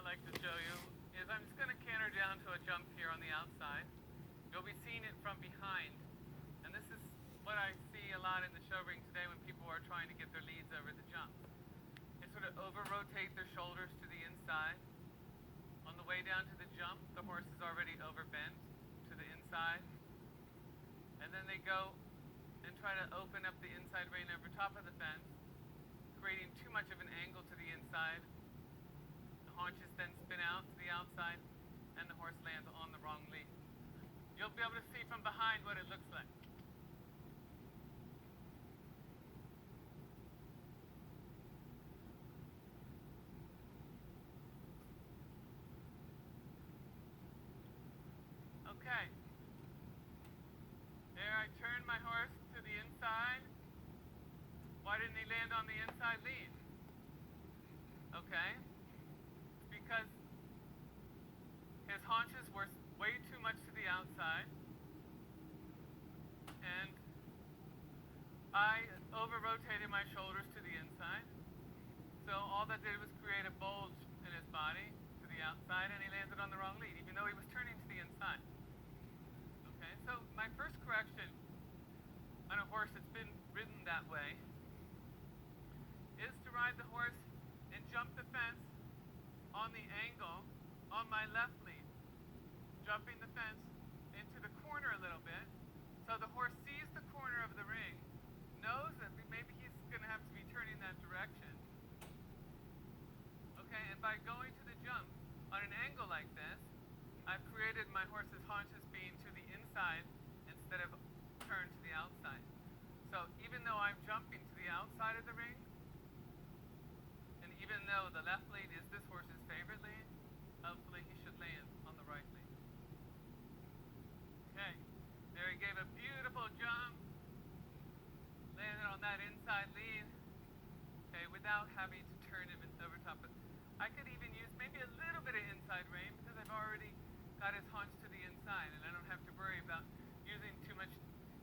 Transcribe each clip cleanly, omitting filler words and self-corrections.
like to show you is I'm just going to canter down to a jump here on the outside. You'll be seeing it from behind. And this is what I see a lot in the show ring today when people are trying to get their leads over the jumps. They sort of over-rotate their shoulders to the inside. On the way down to the jump, the horse is already overbent to the inside. And then they go and try to open up the inside rein over top of the fence, creating too much of an angle to the inside. The haunches then spin out to the outside, and the horse lands on the wrong lead. You'll be able to see from behind what it looks like. Okay. There I turn my horse to the inside. Why didn't he land on the inside lead? Okay. Because his haunches were way too much to the outside. And I over-rotated my shoulders to the inside. So all that did was create a bulge in his body to the outside, and he landed on the wrong lead, even though he was turning to the inside. Okay, so my first correction on a horse that's been ridden that way is to ride the horse and jump the fence on the angle on my left lead, jumping the fence into the corner a little bit, so the horse sees the corner of the ring, knows that maybe he's going to have to be turning that direction. Okay, and by going to the jump on an angle like this, I've created my horse's haunches being to the inside instead of turned to the outside. So even though I'm jumping to the outside of the ring, and even though the left lead is this horse's favorite lead, hopefully he should land on the right lead. Okay, there he gave a beautiful jump, landed on that inside lead, okay, without having to turn him over top of it. I could even use maybe a little bit of inside rein because I've already got his haunch to the inside, and I don't have to worry about using too much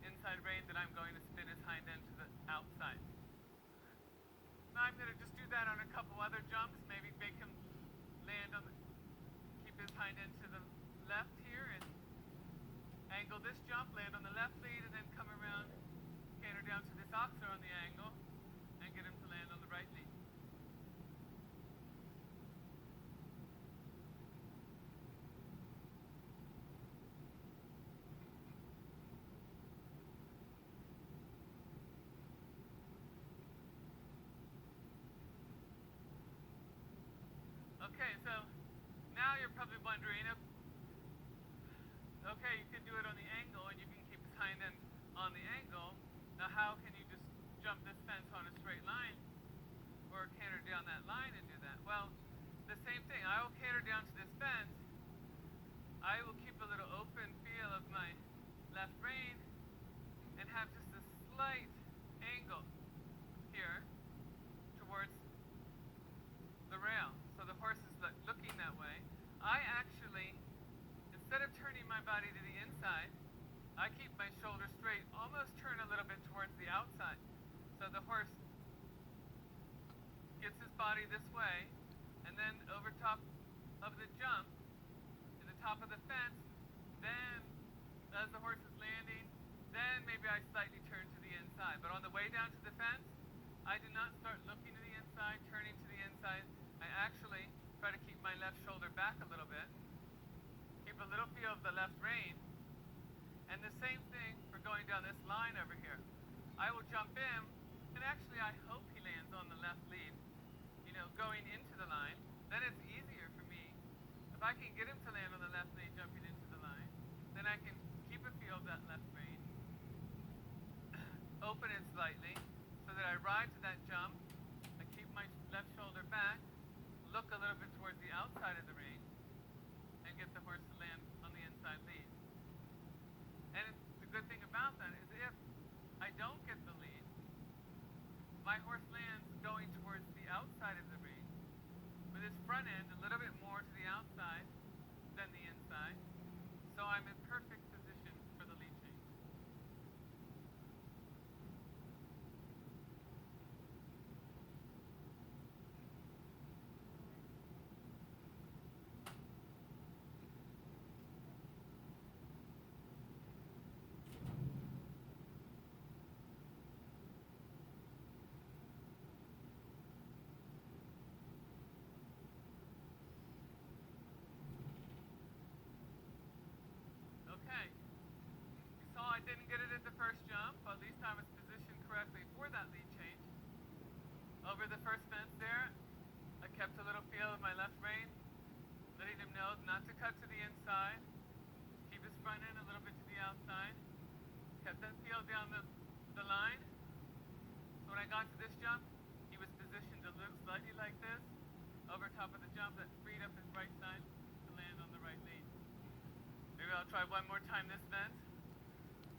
inside rein that I'm going to spin his hind end to the outside. Now I'm going to just do that on a couple other jumps, maybe make him land on the, keep his hind end to the left here, and angle this jump, land on the left lead, and then come around, canter down to this oxer on the angle, and get him to land on the right lead. Okay, so now you're probably wondering, okay, you can do it on the angle and you can keep his hind end on the angle. Now how can you just jump this fence on a straight line or canter down that line and do that? Well, the same thing. I will canter down to this fence. I will keep a little open feel of my left rein and have just a slight angle here towards the rail. So the horse is looking that way. I actually, instead of turning my body to the inside, I keep my shoulders straight, almost turn a little bit towards the outside. So the horse gets his body this way, and then over top of the jump, in the top of the fence, then as the horse is landing, then maybe I slightly turn to the inside. But on the way down to the fence, I do not start looking to the inside, turning to the inside. I actually try to keep my left shoulder back a little bit, keep a little feel of the left rein, and the same thing for going down this line over here. I will jump in, and actually I hope he lands on the left lead, going into the line. Then it's easier for me. If I can get him to land on the left lead jumping into the line, then I can keep a feel of that left rein, open it slightly, so that I ride to that jump, I keep my left shoulder back, look a little bit towards the outside of the ring, and get the horse to land on the inside lead. And the good thing about that is if I don't get the lead, my horse lands going towards the outside of the ring, with his front end a little bit more to the outside than the inside, so I'm in perfect position for the lead change. least I was positioned correctly for that lead change. Over the first fence there, I kept a little feel of my left rein, letting him know not to cut to the inside, keep his front end a little bit to the outside, kept that feel down the line. So when I got to this jump, he was positioned a little slightly like this, over top of the jump that freed up his right side to land on the right lead. Maybe I'll try one more time this bend.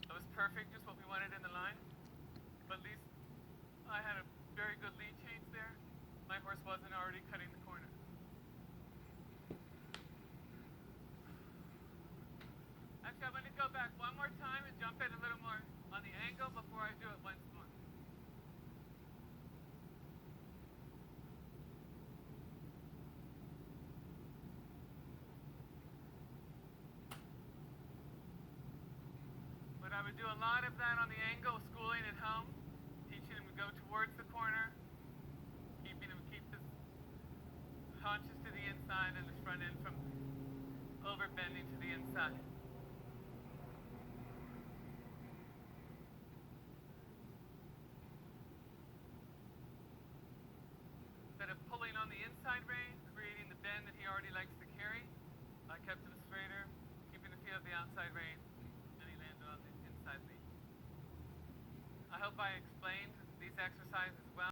That was perfect, just what we wanted in the line. But at least I had a very good lead change there. My horse wasn't already cutting the corner. Actually, I'm going to go back one more time and jump it a little more on the angle before I do it once more. But I would do a lot of that on the angle, schooling at home, teaching him to go towards the corner, keeping him keep his haunches to the inside and his front end from over bending to the inside. Instead of pulling on the inside rein, creating the bend that he already likes to carry, I kept him straighter, keeping the feel of the outside rein, and he landed on the inside lead. I hope I explained these exercises well.